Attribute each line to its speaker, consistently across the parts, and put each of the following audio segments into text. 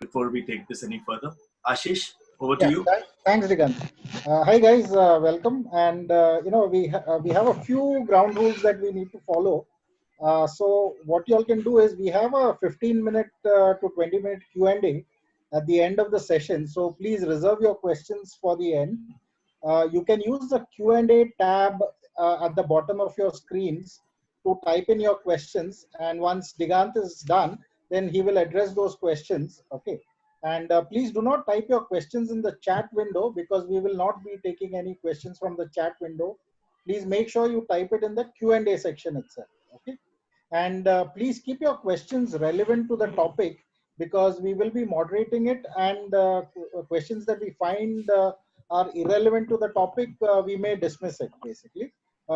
Speaker 1: before we take this any further. Ashish, over to
Speaker 2: Yeah,
Speaker 1: you.
Speaker 2: thanks, Digant. Hi guys, welcome. And we have a few ground rules that we need to follow. So what y'all can do is we have a 15-minute to 20-minute Q&A at the end of the session. So please reserve your questions for the end. You can use the Q&A tab at the bottom of your screens to type in your questions. And once Digant is done, then he will address those questions. Okay. And please do not type your questions in the chat window because we will not be taking any questions from the chat window. Please make sure you type it in the Q&A section itself. Okay. And please keep your questions relevant to the topic because we will be moderating it, and questions that we find are irrelevant to the topic, we may dismiss it basically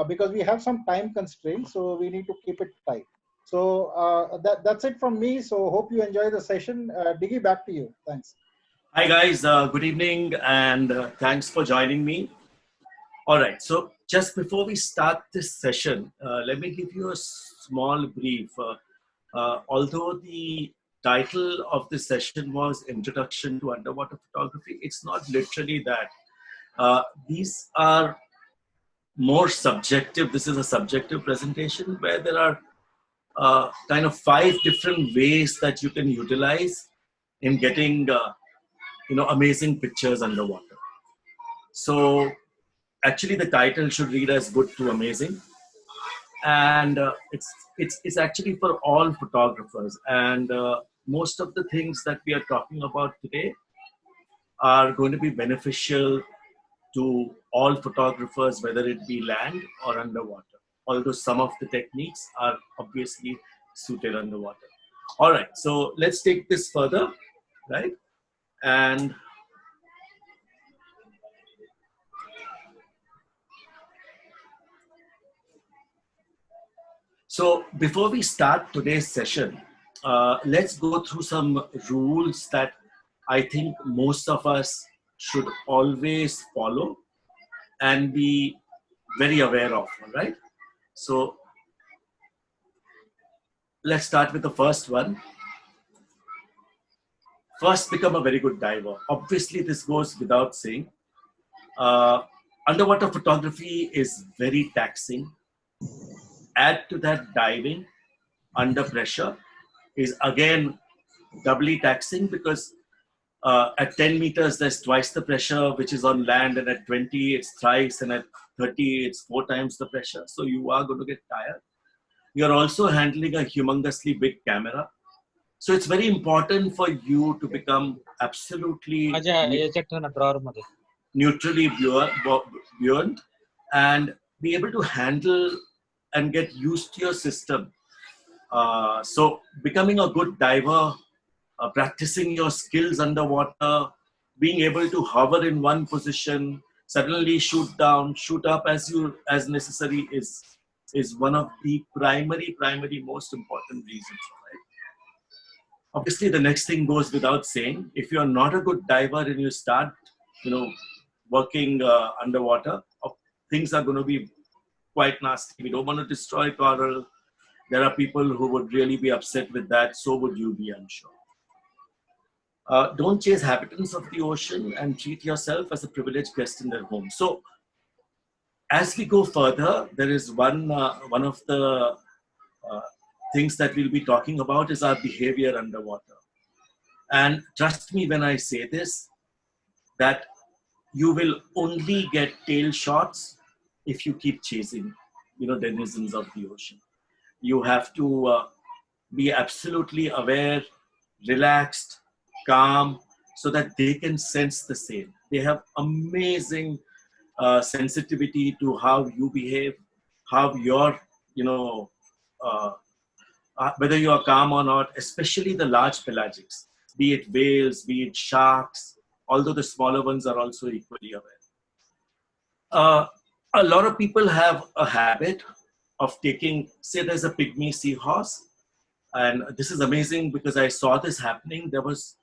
Speaker 2: because we have some time constraints, so we need to keep it tight. So that's it from me. So hope you enjoy the session. Diggy, back to you. Thanks.
Speaker 1: Hi guys, good evening and thanks for joining me. All right, so just before we start this session, let me give you a small brief. Although the title of this session was Introduction to Underwater Photography, it's not literally that. These are more subjective. This is a subjective presentation where there are kind of 5 different ways that you can utilize in getting amazing pictures underwater. So actually the title should read as Good to Amazing, and it's actually for all photographers, and most of the things that we are talking about today are going to be beneficial to all photographers, whether it be land or underwater, although some of the techniques are obviously suited underwater. All right, so let's take this further, right? And so before we start today's session, let's go through some rules that I think most of us should always follow and be very aware of, all right? So let's start with the first one. First, become a very good diver. Obviously, this goes without saying. Underwater photography is very taxing. Add to that diving under pressure is again doubly taxing because at 10 meters, there's twice the pressure, which is on land, and at 20, it's thrice, and at 30, it's 4 times the pressure. So you are going to get tired. You're also handling a humongously big camera. So it's very important for you to become absolutely neutrally buoyant and be able to handle and get used to your system. So becoming a good diver, practicing your skills underwater, being able to hover in one position, suddenly shoot down, shoot up as necessary is one of the primary most important reasons. Right? Obviously, the next thing goes without saying. If you're not a good diver and you start, working underwater, things are going to be quite nasty. We don't want to destroy coral. There are people who would really be upset with that. So would you be, I'm sure. Don't chase inhabitants of the ocean and treat yourself as a privileged guest in their home. So as we go further, there is one of the things that we'll be talking about is our behavior underwater. And trust me when I say this, that you will only get tail shots if you keep chasing, denizens of the ocean. You have to be absolutely aware, relaxed, calm, so that they can sense the same. They have amazing sensitivity to how you behave, how you're, whether you are calm or not, especially the large pelagics, be it whales, be it sharks, although the smaller ones are also equally aware. A lot of people have a habit of taking, say there's a pygmy seahorse, and this is amazing because I saw this happening. There was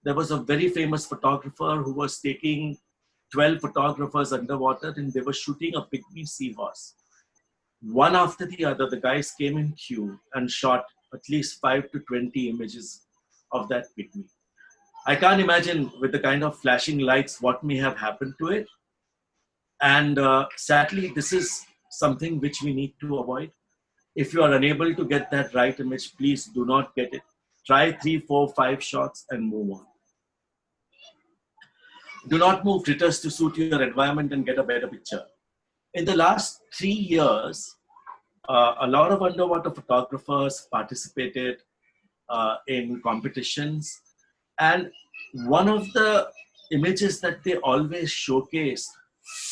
Speaker 1: a very famous photographer who was taking 12 photographers underwater, and they were shooting a pygmy seahorse. One after the other, the guys came in queue and shot at least 5 to 20 images of that pygmy. I can't imagine with the kind of flashing lights what may have happened to it. And sadly, this is something which we need to avoid. If you are unable to get that right image, please do not get it. Try 3, 4, 5 shots and move on. Do not move fritters to suit your environment and get a better picture. In the last 3 years, a lot of underwater photographers participated in competitions. And one of the images that they always showcased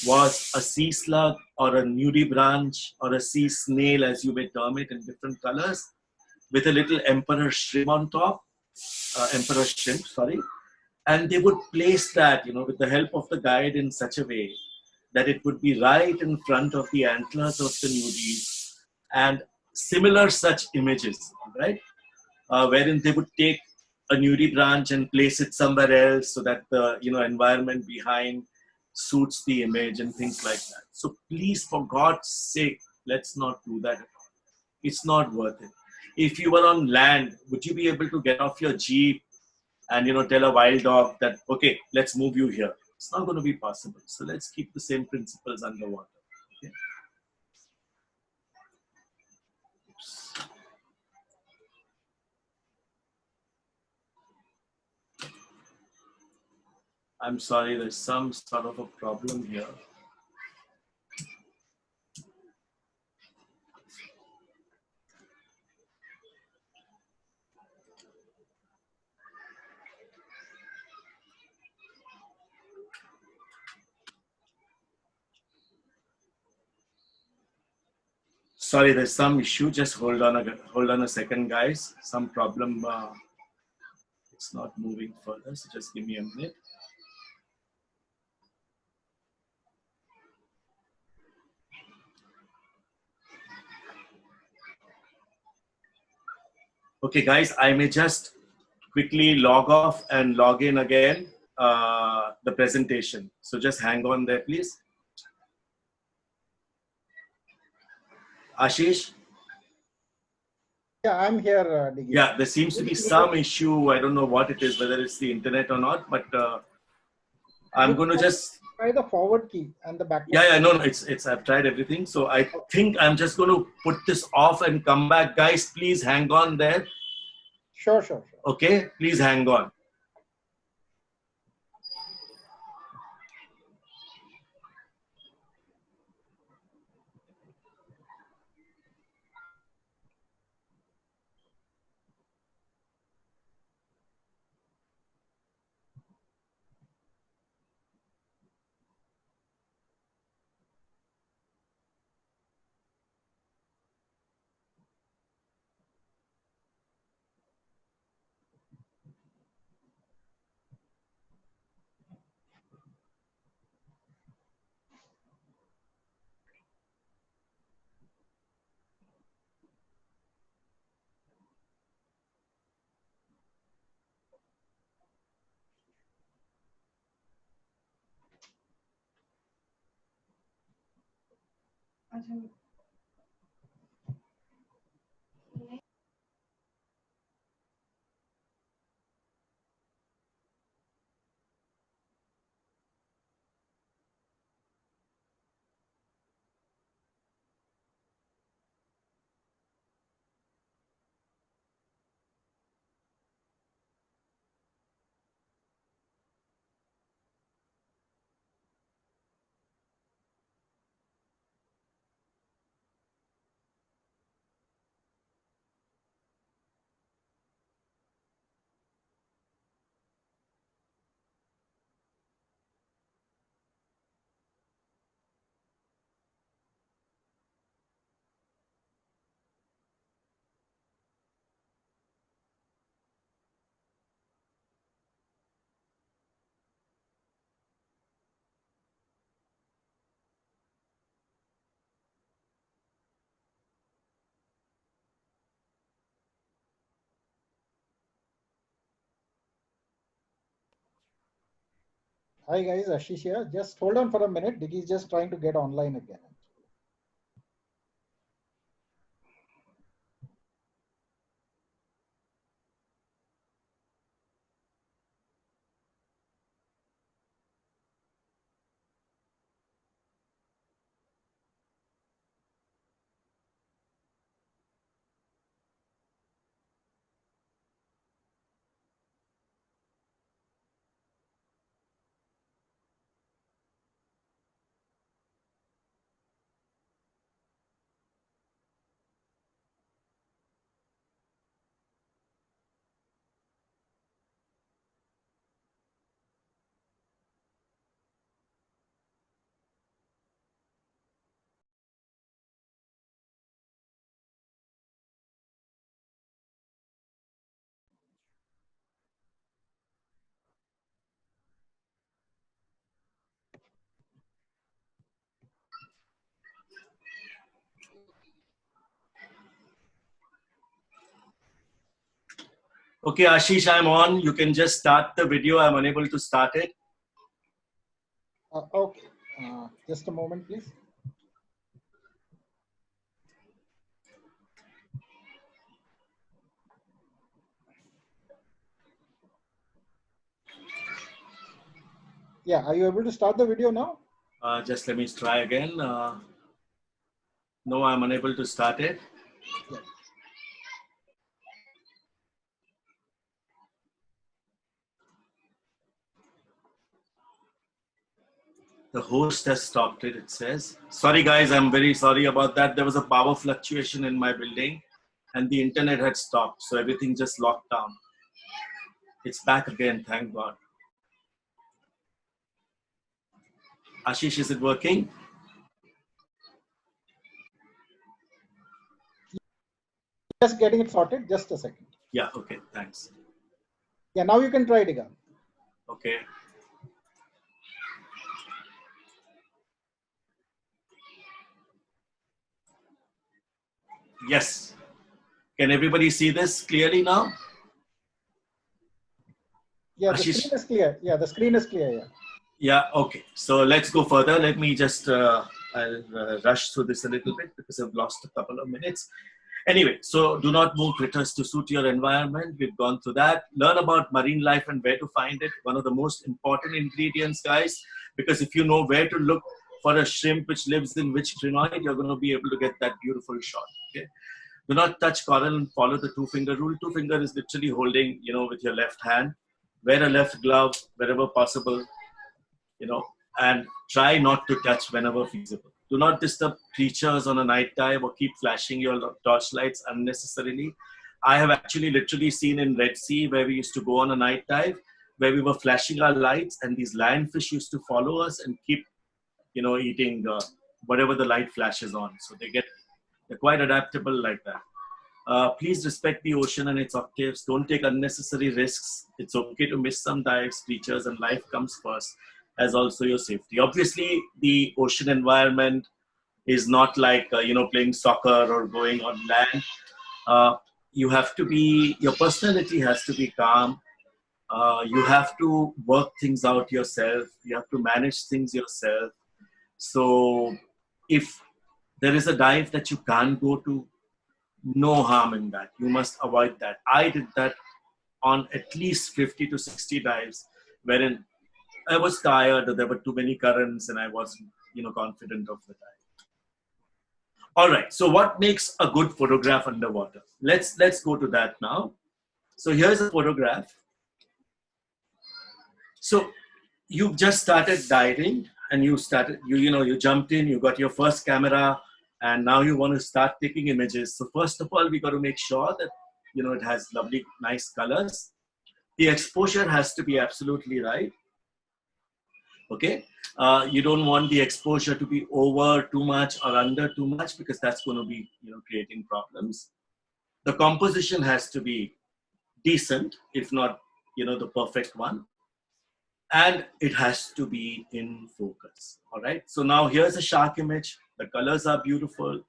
Speaker 1: was a sea slug or a nudibranch or a sea snail, as you may term it, in different colors, with a little emperor shrimp on top, emperor shrimp, sorry. And they would place that, with the help of the guide in such a way that it would be right in front of the antlers of the nudies, and similar such images, right? Wherein they would take a nudibranch and place it somewhere else so that the environment behind suits the image and things like that. So please, for God's sake, let's not do that. It's not worth it. If you were on land, would you be able to get off your jeep and tell a wild dog that, okay, let's move you here? It's not going to be possible. So let's keep the same principles underwater. Okay? I'm sorry, there's some sort of a problem here. Sorry, there's some issue. Just hold on a second, guys. Some problem. It's not moving further. So just give me a minute. Okay, guys, I may just quickly log off and log in again, the presentation. So just hang on there, please. Ashish?
Speaker 2: Yeah, I'm here, Diggy.
Speaker 1: Yeah, there seems to be some issue. I don't know what it is, whether it's the internet or not, but I'm going to just
Speaker 2: try the forward key and the backward.
Speaker 1: Yeah, no, it's I've tried everything. So I think I'm just going to put this off and come back. Guys, please hang on there.
Speaker 2: Sure.
Speaker 1: Okay, please hang on.
Speaker 2: Hi guys, Ashish here. Just hold on for a minute. Diggy's just trying to get online again.
Speaker 1: Okay, Ashish, I'm on. You can just start the video. I'm unable to start it.
Speaker 2: Okay, just a moment, please. Yeah, are you able to start the video now?
Speaker 1: Just let me try again. No, I'm unable to start it.
Speaker 2: Yes.
Speaker 1: The host has stopped it, it says. Sorry, guys, I'm very sorry about that. There was a power fluctuation in my building and the internet had stopped. So everything just locked down. It's back again, thank God. Ashish, is it working?
Speaker 2: Just getting it sorted. Just a second.
Speaker 1: Yeah, okay, thanks.
Speaker 2: Yeah, now you can try it again.
Speaker 1: Okay. Yes. Can everybody see this clearly now?
Speaker 2: Yeah, the
Speaker 1: Ashish.
Speaker 2: screen is clear. Yeah, the screen is clear. Yeah.
Speaker 1: Yeah, okay. So let's go further. Let me just, I'll rush through this a little bit because I've lost a couple of minutes. Anyway, so do not move critters to suit your environment. We've gone through that. Learn about marine life and where to find it. One of the most important ingredients, guys, because if you know where to look for a shrimp which lives in which crinoid, you're going to be able to get that beautiful shot. Okay. Do not touch coral and follow the two-finger rule. Two-finger is literally holding, with your left hand. Wear a left glove wherever possible, and try not to touch whenever feasible. Do not disturb creatures on a night dive or keep flashing your torchlights unnecessarily. I have actually literally seen in Red Sea where we used to go on a night dive, where we were flashing our lights and these lionfish used to follow us and keep, eating whatever the light flashes on. So they're quite adaptable like that. Please respect the ocean and its octaves. Don't take unnecessary risks. It's okay to miss some dives, creatures, and life comes first, as also your safety. Obviously, the ocean environment is not like, playing soccer or going on land. You have to be, your personality has to be calm. You have to work things out yourself. You have to manage things yourself. So if there is a dive that you can't go to, no harm in that. You must avoid that. I did that on at least 50 to 60 dives, wherein I was tired, there were too many currents, and I wasn't, confident of the dive. All right. So, what makes a good photograph underwater? Let's go to that now. So, here's a photograph. So, you've just started diving, and you jumped in, you got your first camera, and now you want to start taking images. So first of all, we got to make sure that, it has lovely, nice colors. The exposure has to be absolutely right. Okay. You don't want the exposure to be over too much or under too much because that's going to be, creating problems. The composition has to be decent, if not, the perfect one. And it has to be in focus. All right. So now here's a shark image. The colors are beautiful.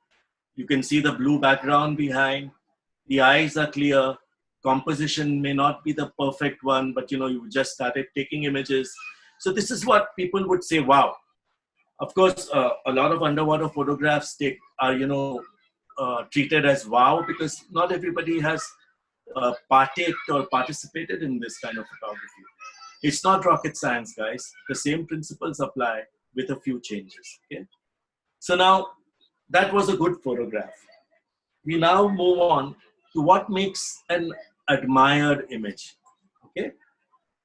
Speaker 1: You can see the blue background behind. The eyes are clear. Composition may not be the perfect one, but you just started taking images. So this is what people would say, wow. Of course, a lot of underwater photographs are treated as wow because not everybody has partaked or participated in this kind of photography. It's not rocket science, guys. The same principles apply with a few changes. Okay. So now that was a good photograph. We now move on to what makes an admired image. Okay.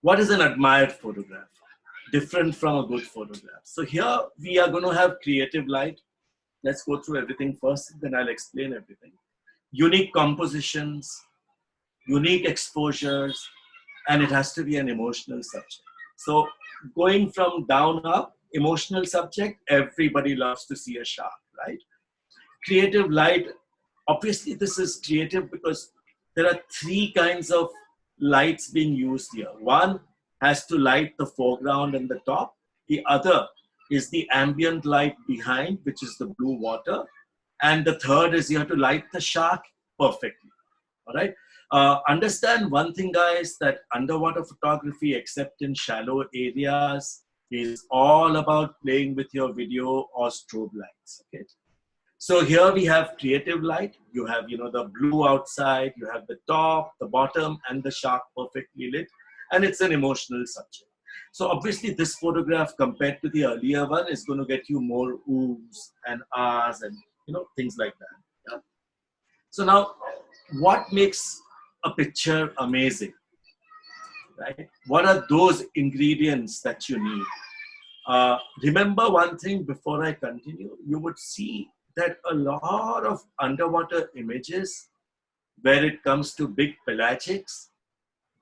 Speaker 1: What is an admired photograph? Different from a good photograph. So here we are going to have creative light. Let's go through everything first, then I'll explain everything. Unique compositions, unique exposures, and it has to be an emotional subject. So going from down up, emotional subject, everybody loves to see a shark, right? Creative light, obviously this is creative because there are three kinds of lights being used here. One has to light the foreground and the top. The other is the ambient light behind, which is the blue water. And the third is you have to light the shark perfectly. All right. Understand one thing, guys, that underwater photography, except in shallow areas, is all about playing with your video or strobe lights. Okay. So here we have creative light. You have, the blue outside, you have the top, the bottom, and the shark perfectly lit. And it's an emotional subject. So obviously this photograph compared to the earlier one is going to get you more oohs and ahs and, things like that. Yeah? So now what makes a picture amazing, right? What are those ingredients that you need? Remember one thing before I continue, you would see that a lot of underwater images, where it comes to big pelagics,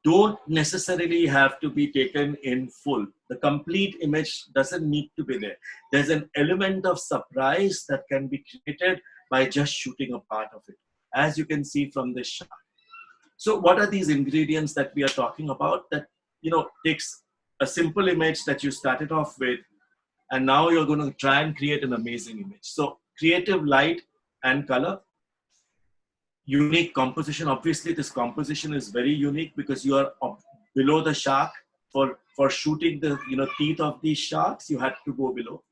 Speaker 1: don't necessarily have to be taken in full. The complete image doesn't need to be there. There's an element of surprise that can be created by just shooting a part of it, as you can see from this shot. So what are these ingredients that we are talking about that, takes a simple image that you started off with, and now you're going to try and create an amazing image. So creative light and color, unique composition. Obviously this composition is very unique because you are below the shark. For shooting the teeth of these sharks, you had to go below.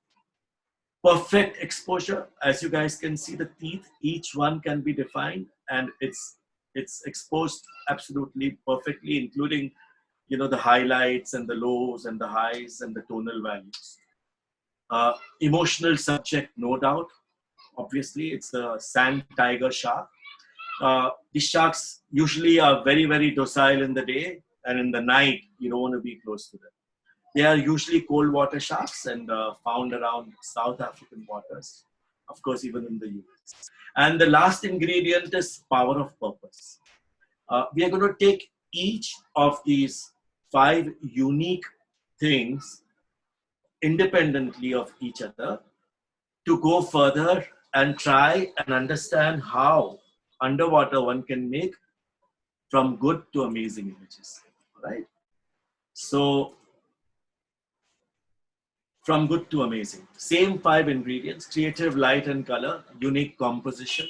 Speaker 1: Perfect exposure. As you guys can see, the teeth, each one can be defined, and it's exposed absolutely perfectly, including the highlights and the lows and the highs and the tonal values. Emotional subject, no doubt. Obviously it's a sand tiger shark. These sharks usually are very, very docile in the day, and in the night you don't want to be close to them. They are usually cold water sharks and found around South African waters, of course, even in the US. And the last ingredient is power of purpose. We are going to take each of these 5 unique things independently of each other to go further and try and understand how underwater one can make from good to amazing images, right? So from good to amazing. Same 5 ingredients: creative light and color, unique composition,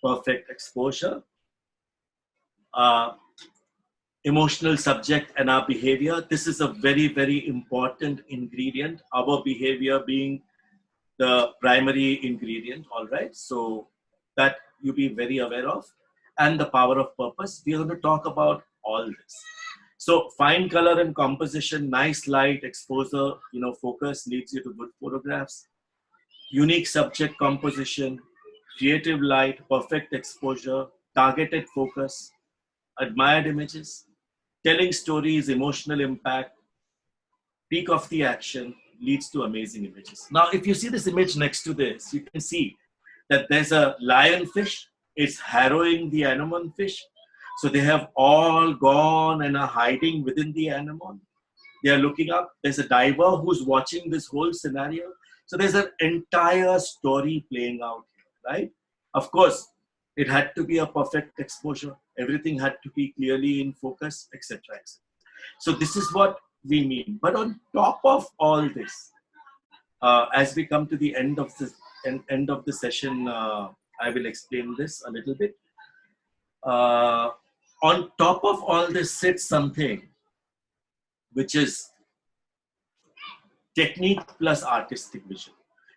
Speaker 1: perfect exposure, uh, emotional subject, and our behavior. This is a very, very important ingredient, our behavior being the primary ingredient, all right? So that you be very aware of. And the power of purpose. We are going to talk about all this. So fine color and composition, nice light, exposure, focus leads you to good photographs. Unique subject composition, creative light, perfect exposure, targeted focus, admired images, telling stories, emotional impact, peak of the action leads to amazing images. Now, if you see this image next to this, you can see that there's a lionfish. It's harrowing the anemone fish. So they have all gone and are hiding within the anemone. They are looking up. There's a diver who's watching this whole scenario. So there's an entire story playing out here, right? Of course, it had to be a perfect exposure. Everything had to be clearly in focus, etc. So this is what we mean. But on top of all this, as we come to the end of the session, I will explain this a little bit. On top of all this sits something which is technique plus artistic vision.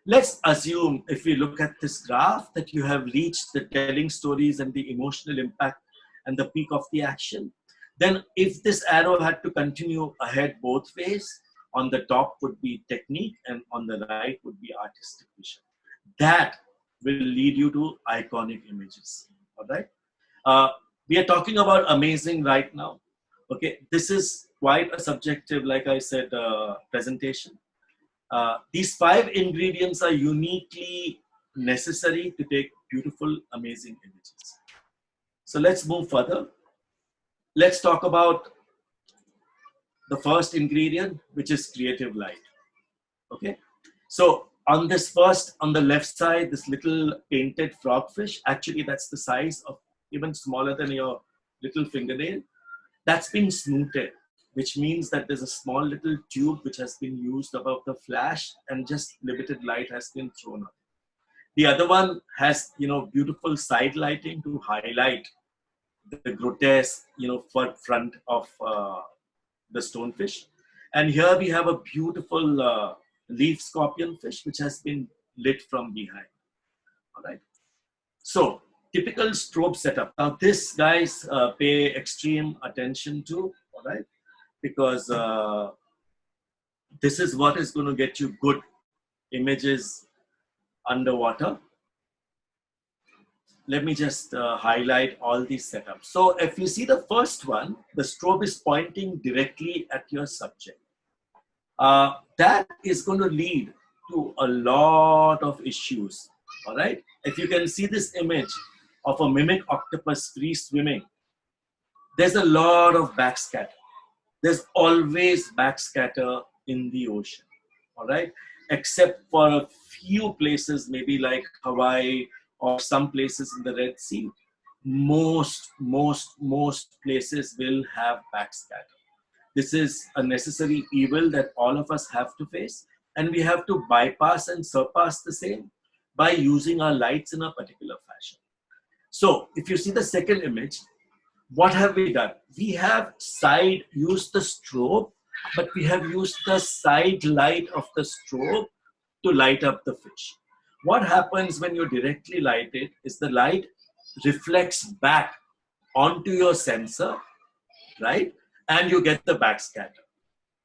Speaker 1: Let's assume, if we look at this graph, that you have reached the telling stories and the emotional impact and the peak of the action. Then if this arrow had to continue ahead both ways, on the top would be technique and on the right would be artistic vision. That will lead you to iconic images, all right? We are talking about amazing right now. Okay, this is quite a subjective, like I said, presentation. These 5 ingredients are uniquely necessary to take beautiful, amazing images. So let's move further. Let's talk about the first ingredient, which is creative light. Okay, so on this first, on the left side, this little painted frogfish, actually that's the size of even smaller than your little fingernail. That's been snooted, which means that there's a small little tube which has been used above the flash and just limited light has been thrown on. The other one has, beautiful side lighting to highlight the grotesque, front of the stonefish. And here we have a beautiful leaf scorpion fish, which has been lit from behind. All right. So typical strobe setup. Now this, guys, pay extreme attention to, all right, because this is what is going to get you good images underwater. Let me just highlight all these setups. So if you see the first one, the strobe is pointing directly at your subject. That is going to lead to a lot of issues, all right? If you can see this image of a mimic octopus free swimming, there's a lot of backscatter. There's always backscatter in the ocean, all right? Except for a few places, maybe like Hawaii or some places in the Red Sea, most places will have backscatter. This is a necessary evil that all of us have to face, and we have to bypass and surpass the same by using our lights in a particular fashion. So if you see the second image, what have we done? We have used the strobe, but we have used the side light of the strobe to light up the fish. What happens when you directly light it is the light reflects back onto your sensor, right? And you get the backscatter.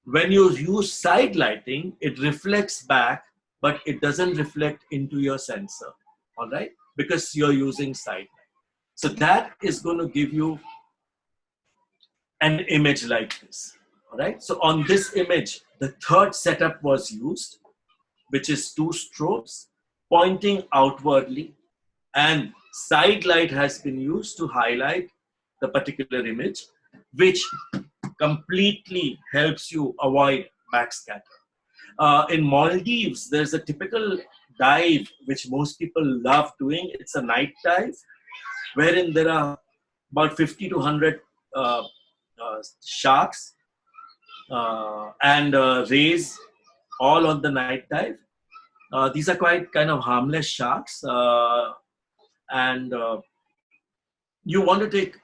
Speaker 1: When you use side lighting, it reflects back, but it doesn't reflect into your sensor, all right? Because you're using side light. So that is going to give you an image like this, all right? So on this image, the third setup was used, which is two strobes pointing outwardly, and side light has been used to highlight the particular image, which completely helps you avoid backscatter. In Maldives, there's a typical dive which most people love doing. It's a night dive wherein there are about 50 to 100 sharks and rays all on the night dive. These are quite kind of harmless sharks, and you want to take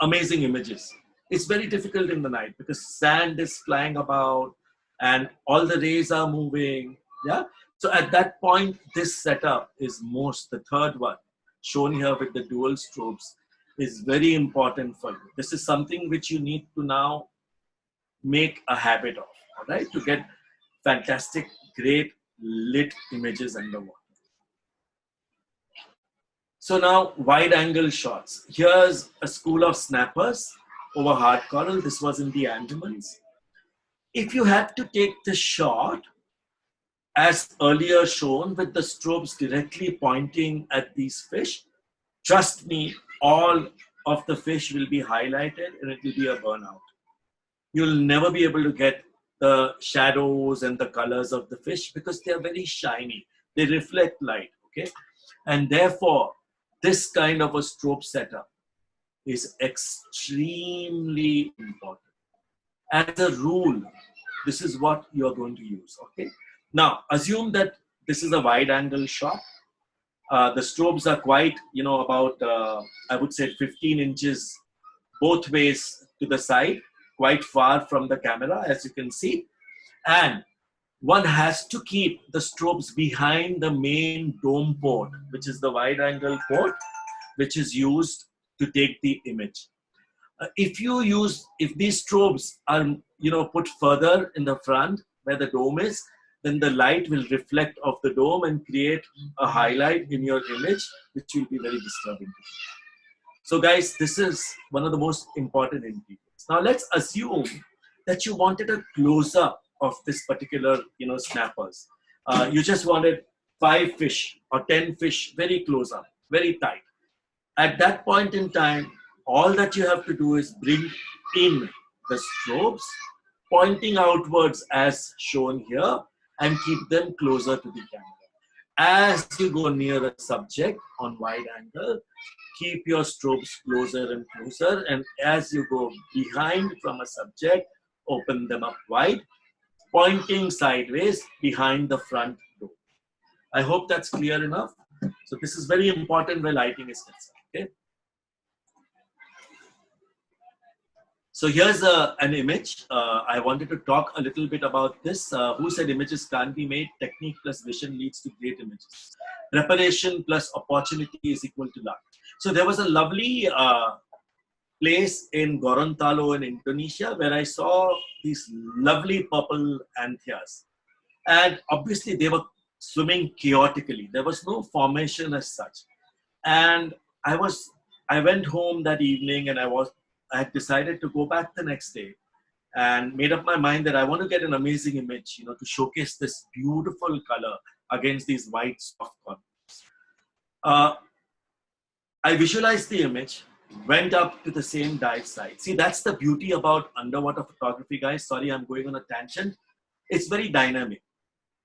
Speaker 1: amazing images. It's very difficult in the night because sand is flying about and all the rays are moving. Yeah. So at that point, this setup is the third one shown here with the dual strobes is very important for you. This is something which you need to now make a habit of, all right, to get fantastic, great lit images underwater. So now wide angle shots. Here's a school of snappers over hard coral. This was in the Andamans. If you had to take the shot as earlier shown with the strobes directly pointing at these fish, trust me, all of the fish will be highlighted and it will be a burnout. You'll never be able to get the shadows and the colors of the fish because they are very shiny. They reflect light, okay? And therefore, this kind of a strobe setup is extremely important. As a rule, this is what you're going to use, okay? Now, assume that this is a wide angle shot. The strobes are quite, about, I would say 15 inches both ways to the side, quite far from the camera, as you can see. And one has to keep the strobes behind the main dome port, which is the wide angle port, which is used to take the image. If these strobes are, put further in the front where the dome is, then the light will reflect off the dome and create a highlight in your image, which will be very disturbing. So guys, this is one of the most important ingredients. Now let's assume that you wanted a close-up of this particular, snappers. You just wanted 5 fish or 10 fish, very close up, very tight. At that point in time, all that you have to do is bring in the strobes, pointing outwards as shown here, and keep them closer to the camera. As you go near a subject on wide angle, keep your strobes closer and closer. And as you go behind from a subject, open them up wide, pointing sideways behind the front door. I hope that's clear enough. So this is very important where lighting is concerned. Okay. So here's an image. I wanted to talk a little bit about this. Who said images can't be made? Technique plus vision leads to great images. Preparation plus opportunity is equal to luck. So there was a lovely place in Gorontalo in Indonesia where I saw these lovely purple antheas. And obviously they were swimming chaotically. There was no formation as such. And I went home that evening and I had decided to go back the next day and made up my mind that I want to get an amazing image, to showcase this beautiful color against these white soft corners. I visualized the image, went up to the same dive site. See, that's the beauty about underwater photography, guys. Sorry, I'm going on a tangent. It's very dynamic.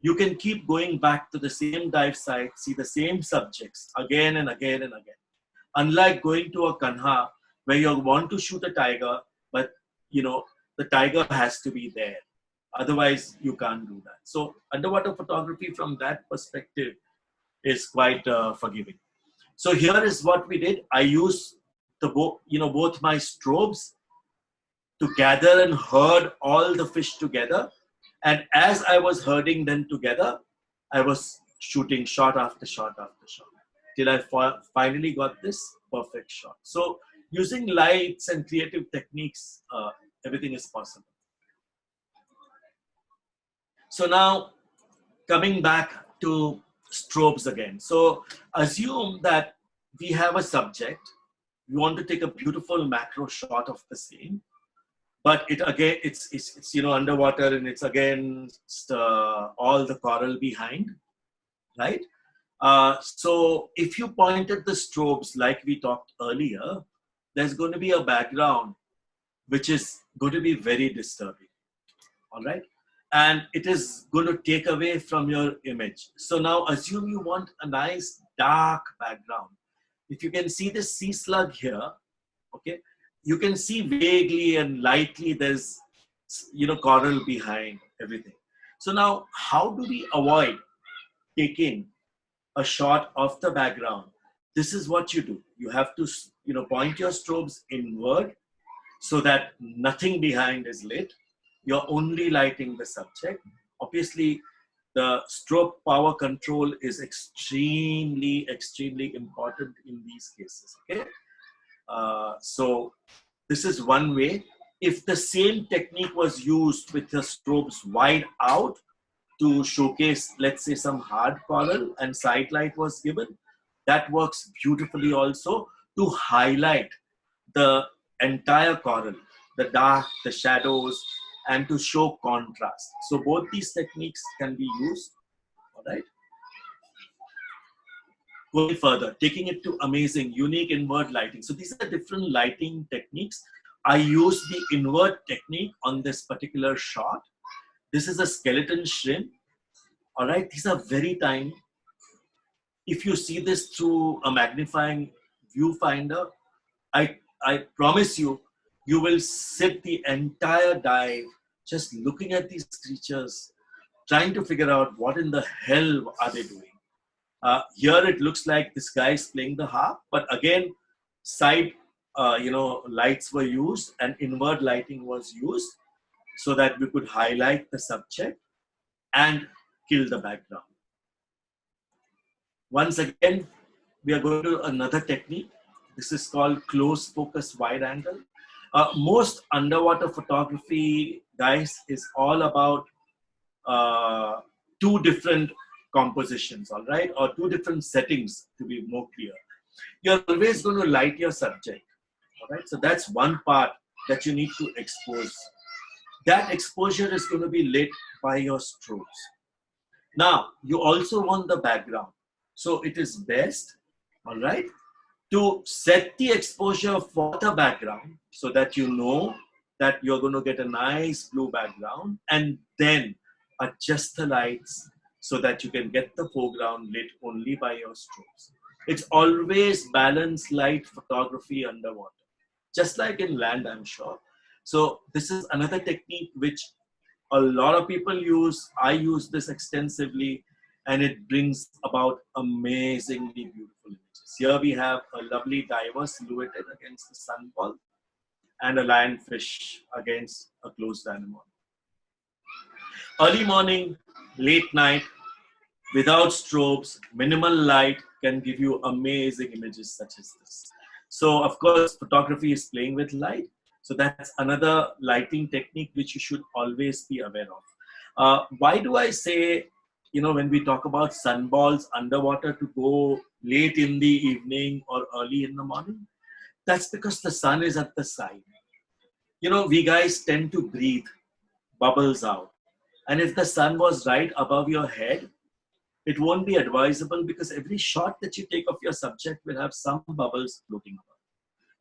Speaker 1: You can keep going back to the same dive site, see the same subjects again and again and again. Unlike going to a kanha where you want to shoot a tiger, but the tiger has to be there. Otherwise, you can't do that. So underwater photography from that perspective is quite forgiving. So here is what we did. I used both my strobes to gather and herd all the fish together. And as I was herding them together, I was shooting shot after shot after shot till I finally got this perfect shot. So using lights and creative techniques, everything is possible. So now coming back to strobes again. So assume that we have a subject. We want to take a beautiful macro shot of the same. But it's underwater and it's against all the coral behind, right? So if you point at the strobes like we talked earlier, there's going to be a background which is going to be very disturbing, all right? And it is going to take away from your image. So now assume you want a nice dark background. If you can see the sea slug here, okay, you can see vaguely and lightly there's coral behind everything. So now how do we avoid taking a shot of the background? This is what you do. You have to point your strobes inward so that nothing behind is lit. You're only lighting the subject. Obviously the strobe power control is extremely important in these cases, okay? So this is one way. If the same technique was used with the strobes wide out to showcase, let's say, some hard coral and side light was given, that works beautifully also to highlight the entire coral, the dark, the shadows, and to show contrast. So both these techniques can be used, all right? Going further, taking it to amazing, unique inward lighting. So these are different lighting techniques. I use the inward technique on this particular shot. This is a skeleton shrimp. All right, these are very tiny. If you see this through a magnifying viewfinder, I promise you, you will sit the entire dive just looking at these creatures, trying to figure out what in the hell are they doing. Here it looks like this guy is playing the harp, but again, side lights were used and inward lighting was used so that we could highlight the subject and kill the background. Once again, we are going to another technique. This is called close focus wide angle. Most underwater photography, guys, is all about two different compositions, all right, or two different settings to be more clear. You're always going to light your subject, all right? So that's one part that you need to expose. That exposure is going to be lit by your strobes. Now, you also want the background. So it is best, all right, to set the exposure for the background so that you know that you're going to get a nice blue background, and then adjust the lights so that you can get the foreground lit only by your strobes. It's always balanced light photography underwater, just like in land, I'm sure. So this is another technique which a lot of people use. I use this extensively, and it brings about amazingly beautiful images. Here we have a lovely diver silhouetted against the sunball, and a lionfish against a closed animal. Early morning, late night, without strobes, minimal light can give you amazing images such as this. So, of course, photography is playing with light. So that's another lighting technique which you should always be aware of. Why do I say, when we talk about sunballs underwater to go late in the evening or early in the morning? That's because the sun is at the side. We guys tend to breathe bubbles out. And if the sun was right above your head, it won't be advisable because every shot that you take of your subject will have some bubbles floating above.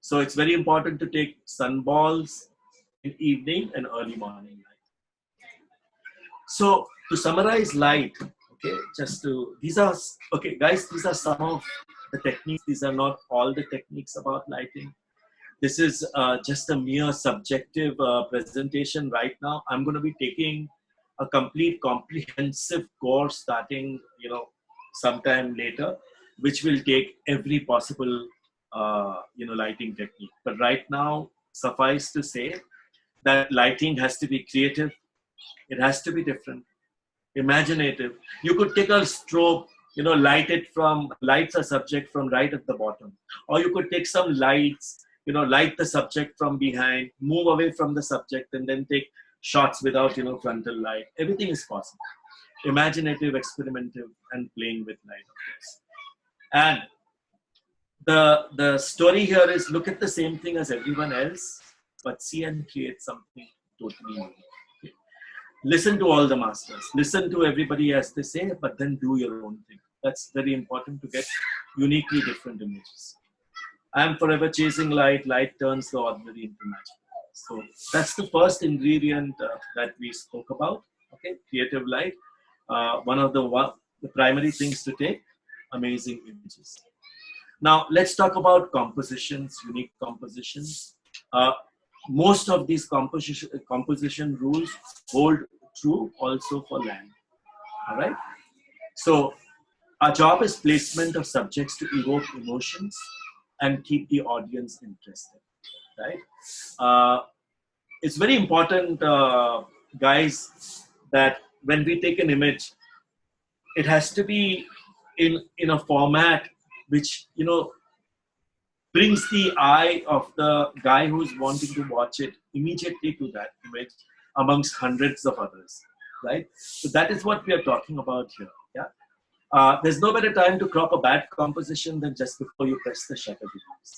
Speaker 1: So it's very important to take sunballs in evening and early morning light. So to summarize light, these are some of the techniques. These are not all the techniques about lighting. This is just a mere subjective presentation right now. I'm going to be taking a complete comprehensive course starting, sometime later, which will take every possible, lighting technique. But right now, suffice to say that lighting has to be creative. It has to be different, imaginative. You could take a strobe, lights a subject from right at the bottom. Or you could take some lights, light the subject from behind, move away from the subject, and then take shots without, frontal light. Everything is possible. Imaginative, experimentative, and playing with light, of course. And the story here is look at the same thing as everyone else, but see and create something totally new. Okay. Listen to all the masters. Listen to everybody as they say, but then do your own thing. That's very important to get uniquely different images. I'm forever chasing light. Light turns the ordinary into magic. So that's the first ingredient that we spoke about. Okay, creative light. One of the primary things to take, amazing images. Now let's talk about compositions, unique compositions. Most of these composition rules hold true also for land. All right. So our job is placement of subjects to evoke emotions and keep the audience interested. Right. It's very important, guys, that when we take an image, it has to be in a format which brings the eye of the guy who's wanting to watch it immediately to that image amongst hundreds of others, right? So that is what we are talking about here. Yeah. There's no better time to crop a bad composition than just before you press the shutter buttons.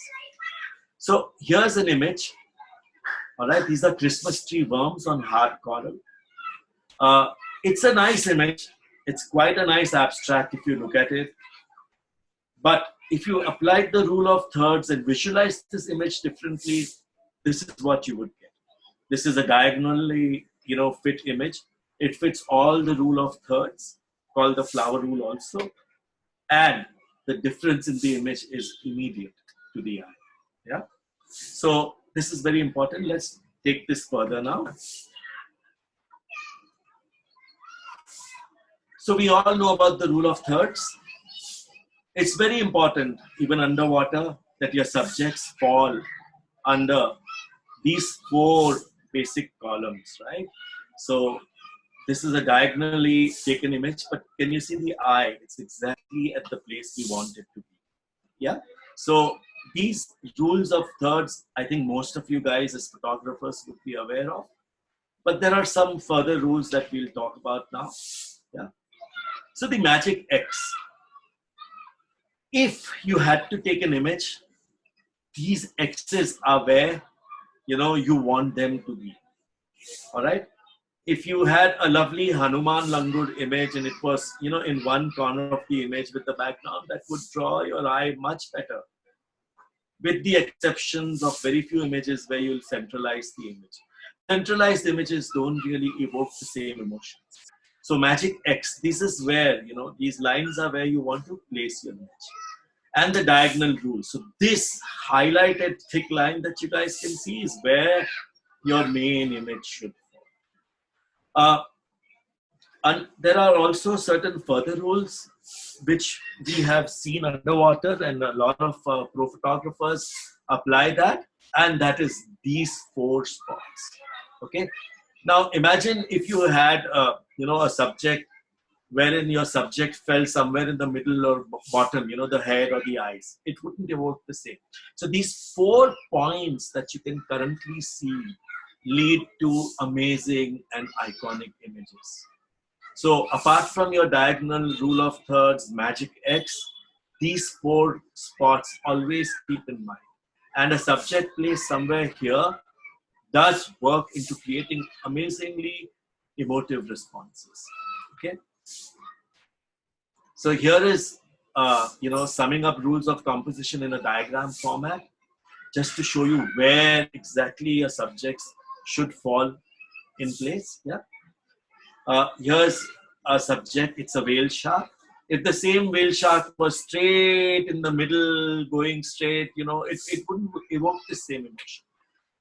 Speaker 1: So here's an image. All right, these are Christmas tree worms on hard coral. It's a nice image. It's quite a nice abstract if you look at it. But if you applied the rule of thirds and visualize this image differently, this is what you would get. This is a diagonally, fit image. It fits all the rule of thirds, called the flower rule also. And the difference in the image is immediate to the eye. Yeah. So this is very important. Let's take this further now. So we all know about the rule of thirds. It's very important, even underwater, that your subjects fall under these 4 basic columns, right? So this is a diagonally taken image, but can you see the eye? It's exactly at the place we want it to be. Yeah. So these rules of thirds, I think most of you guys as photographers would be aware of, but there are some further rules that we'll talk about now. Yeah. So the magic X. If you had to take an image, these X's are where, you want them to be. All right. If you had a lovely Hanuman Langur image and it was, in one corner of the image with the background, that would draw your eye much better. With the exceptions of very few images where you'll centralize the image. Centralized images don't really evoke the same emotions. So magic X, this is where, these lines are where you want to place your image. And the diagonal rule. So this highlighted thick line that you guys can see is where your main image should fall. And there are also certain further rules which we have seen underwater, and a lot of pro photographers apply that, and that is these 4 spots. Okay. Now imagine if you had a subject wherein your subject fell somewhere in the middle or bottom, the head or the eyes. It wouldn't evoke the same. So these 4 points that you can currently see lead to amazing and iconic images. So apart from your diagonal, rule of thirds, magic X, these 4 spots always keep in mind. And a subject placed somewhere here does work into creating amazingly emotive responses. Okay. So here is, summing up rules of composition in a diagram format, just to show you where exactly your subjects should fall in place. Yeah. Here's a subject, it's a whale shark. If the same whale shark was straight in the middle, going straight, it wouldn't evoke the same emotion.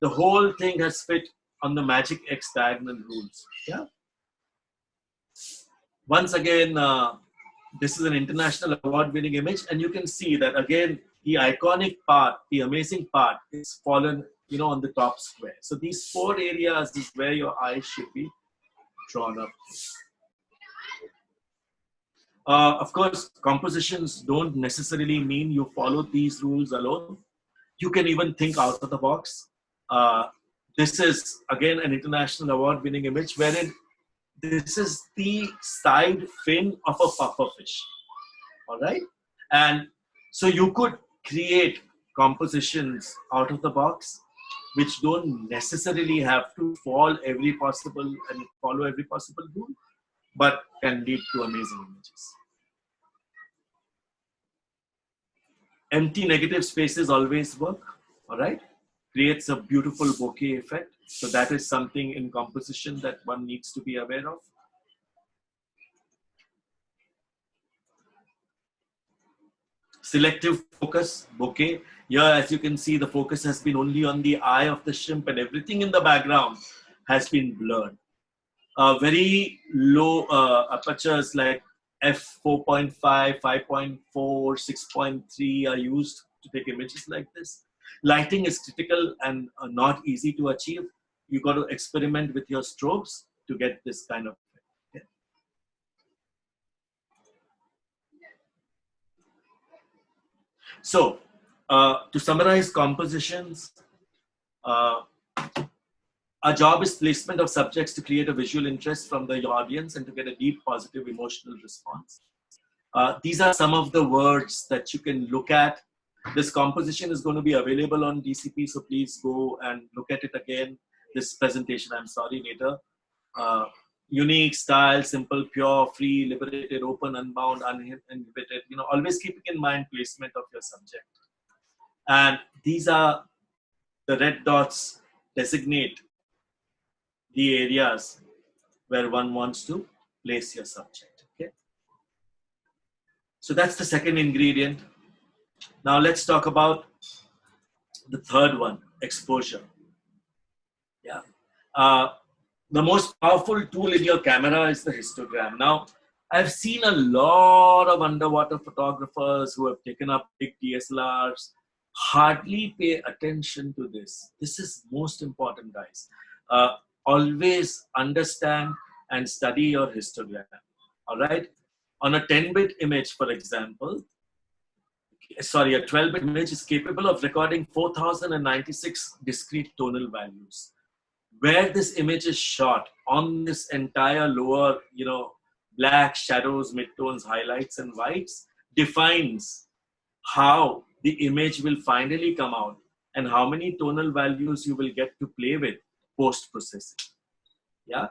Speaker 1: The whole thing has fit on the magic X diagonal rules. Yeah. Once again, this is an international award-winning image, and you can see that again, the iconic part, the amazing part, is fallen, on the top square. So these 4 areas is where your eyes should be drawn up. Of course, compositions don't necessarily mean you follow these rules alone. You can even think out of the box. This is, again, an international award-winning image wherein this is the side fin of a pufferfish. All right? And so you could create compositions out of the box which don't necessarily have to follow every possible rule, but can lead to amazing images. Empty negative spaces always work, all right? Creates a beautiful bokeh effect. So that is something in composition that one needs to be aware of. Selective focus, bokeh. Here, as you can see, the focus has been only on the eye of the shrimp, and everything in the background has been blurred. Very low apertures like f4.5, 5.4, 6.3 are used to take images like this. Lighting is critical and not easy to achieve. You got to experiment with your strobes to get this kind of effect. So, to summarize compositions, our job is placement of subjects to create a visual interest from the audience and to get a deep, positive, emotional response. These are some of the words that you can look at. This composition is going to be available on DCP, so please go and look at it again. This presentation, I'm sorry, later. Unique, style, simple, pure, free, liberated, open, unbound, uninhibited. Always keeping in mind placement of your subject. And these are the red dots designate the areas where one wants to place your subject. Okay. So that's the second ingredient. Now let's talk about the third one, exposure. Yeah. The most powerful tool in your camera is the histogram. Now, I've seen a lot of underwater photographers who have taken up big DSLRs, hardly pay attention to this. This is most important, guys. Always understand and study your histogram. All right. On a 10-bit image, for example, a 12-bit image is capable of recording 4,096 discrete tonal values. Where this image is shot on this entire lower, black shadows, midtones, highlights, and whites defines how the image will finally come out and how many tonal values you will get to play with post-processing. Yeah.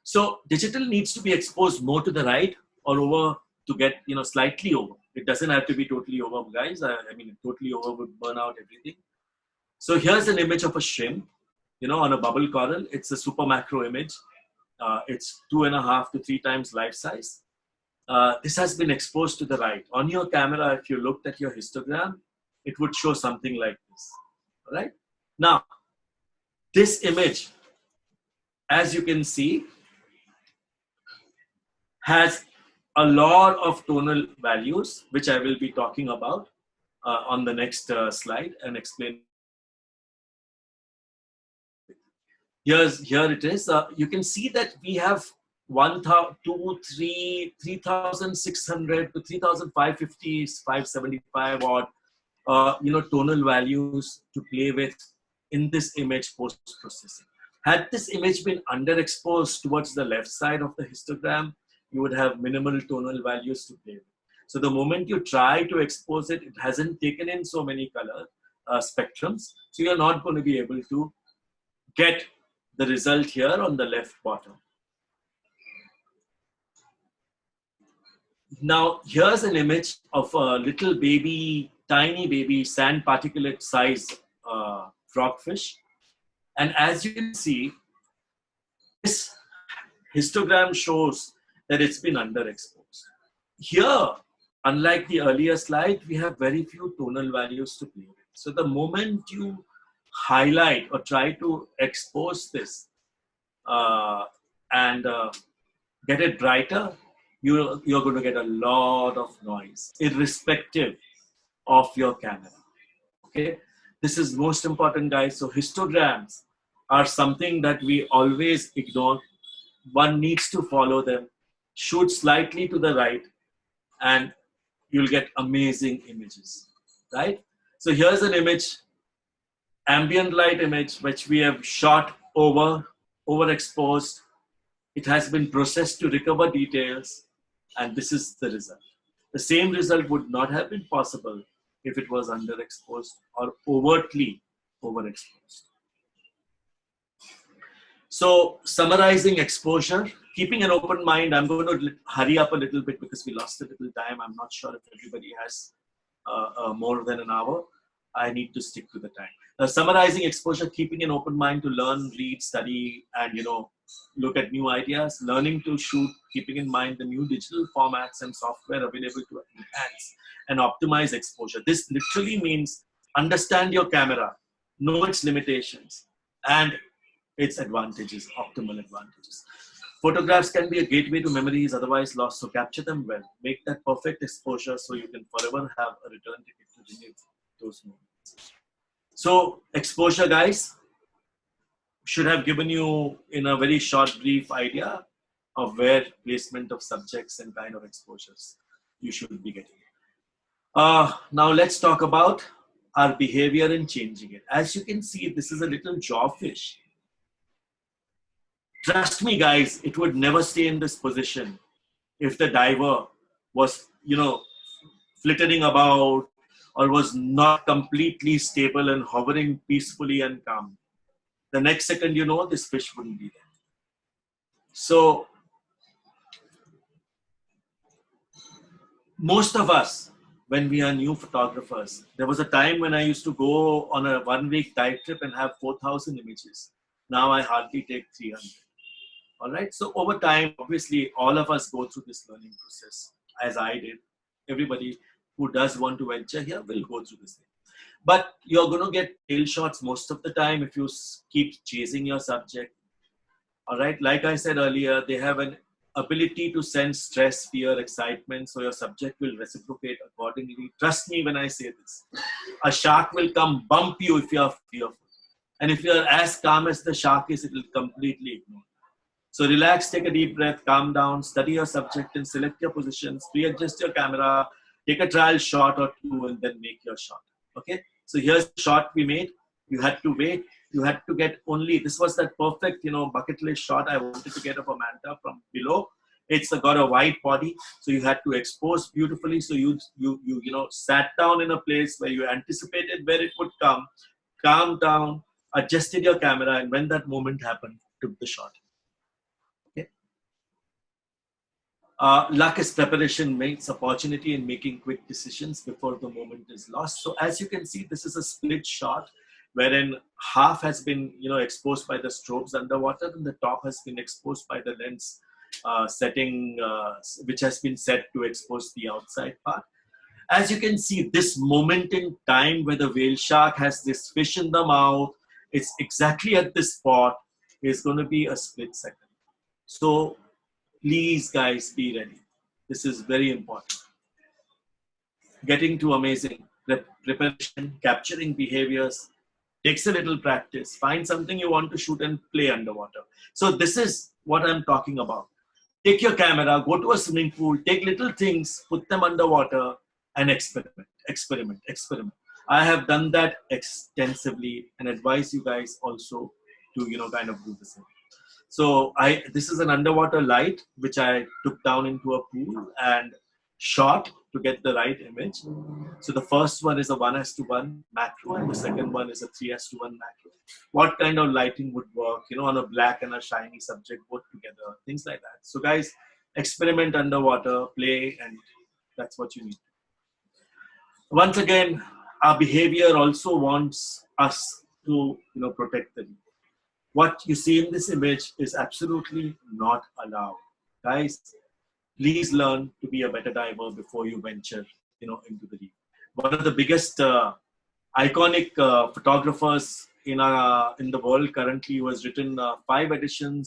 Speaker 1: So digital needs to be exposed more to the right or over to get, slightly over. It doesn't have to be totally over, guys. Totally over would burn out everything. So here's an image of a shrimp, on a bubble coral. It's a super macro image. It's 2.5 to 3 times life size. This has been exposed to the right. On your camera, if you looked at your histogram, it would show something like this. All right. Now, this image, as you can see, has a lot of tonal values, which I will be talking about on the next slide and explain Here it is. You can see that we have 3,600 to 3,550, 575 odd, tonal values to play with in this image post processing. Had this image been underexposed towards the left side of the histogram, you would have minimal tonal values to play with. So the moment you try to expose it, it hasn't taken in so many color spectrums. So you're not going to be able to get the result here on the left bottom. Now, here's an image of a little baby, tiny baby, sand particulate size frogfish. And as you can see, this histogram shows that it's been underexposed. Here, unlike the earlier slide, we have very few tonal values to play with. So the moment you highlight or try to expose this and get it brighter, you're going to get a lot of noise, irrespective of your camera. Okay, this is most important, guys. So histograms are something that we always ignore. One needs to follow them, shoot slightly to the right, and you'll get amazing images, right? So here's an image, ambient light image, which we have shot overexposed. It has been processed to recover details, and this is the result. The same result would not have been possible if it was underexposed or overtly overexposed. So summarizing exposure, keeping an open mind. I'm going to hurry up a little bit because we lost a little time. I'm not sure if everybody has more than an hour. I need to stick to the time. Summarizing exposure, keeping an open mind to learn, read, study, and look at new ideas. Learning to shoot, keeping in mind the new digital formats and software available to enhance and optimize exposure. This literally means understand your camera, know its limitations, and its advantages, optimal advantages. Photographs can be a gateway to memories otherwise lost, so capture them well. Make that perfect exposure so you can forever have a return ticket to relive those moments. So exposure, guys, should have given you in a very short, brief idea of where placement of subjects and kind of exposures you should be getting. Now let's talk about our behavior in changing it. As you can see, this is a little jawfish. Trust me, guys, it would never stay in this position if the diver was, flittering about or was not completely stable and hovering peacefully and calm. The next second, this fish wouldn't be there. So most of us, when we are new photographers, there was a time when I used to go on a 1-week dive trip and have 4,000 images. Now I hardly take 300. All right. So over time, obviously, all of us go through this learning process, as I did. Everybody who does want to venture here will go through this thing. But you're going to get tail shots most of the time if you keep chasing your subject. All right. Like I said earlier, they have an ability to sense stress, fear, excitement. So your subject will reciprocate accordingly. Trust me when I say this. A shark will come bump you if you are fearful. And if you're as calm as the shark is, it will completely ignore. So relax, take a deep breath, calm down, study your subject and select your positions, pre-adjust your camera, take a trial shot or two and then make your shot. Okay. So here's the shot we made. You had to wait. You had to get only, this was that perfect, bucket list shot I wanted to get of a manta from below. It's got a wide body. So you had to expose beautifully. So you sat down in a place where you anticipated where it would come, calmed down, adjusted your camera. And when that moment happened, took the shot. Luck is preparation meets opportunity in making quick decisions before the moment is lost. So as you can see, this is a split shot wherein half has been exposed by the strobes underwater and the top has been exposed by the lens setting, which has been set to expose the outside part. As you can see, this moment in time where the whale shark has this fish in the mouth, it's exactly at this spot, is going to be a split second. So please, guys, be ready. This is very important. Getting to amazing preparation, capturing behaviors, Takes a little practice. Find something you want to shoot and play underwater. So this is what I'm talking about. Take your camera, go to a swimming pool, take little things, put them underwater, and experiment. I have done that extensively and advise you guys also to, kind of do the same. So this is an underwater light which I took down into a pool and shot to get the right image. So the first one is a 1:1 macro and the second one is a 3:1 macro. What kind of lighting would work, on a black and a shiny subject both together, things like that. So guys, experiment underwater, play, and that's what you need. Once again, our behavior also wants us to, protect the reef. What you see in this image is absolutely not allowed. Guys, please learn to be a better diver before you venture, into the reef. One of the biggest iconic photographers in the world currently, who has written 5 editions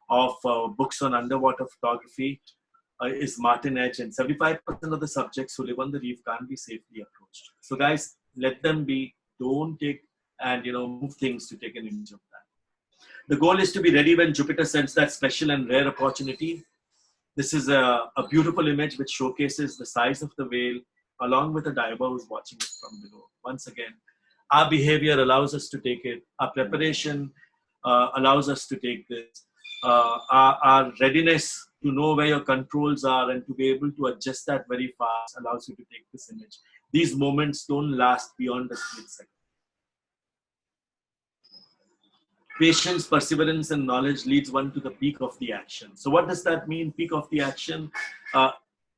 Speaker 1: of books on underwater photography, is Martin Edge, and 75% of the subjects who live on the reef can't be safely approached. So guys, let them be. Don't take and move things to take an image of that. The goal is to be ready when Jupiter sends that special and rare opportunity. This is a beautiful image which showcases the size of the whale along with a diver who's watching it from below. Once again, our behavior allows us to take it. Our preparation allows us to take this. Our readiness to know where your controls are and to be able to adjust that very fast allows you to take this image. These moments don't last beyond a split second. Patience, perseverance, and knowledge leads one to the peak of the action. So what does that mean, peak of the action?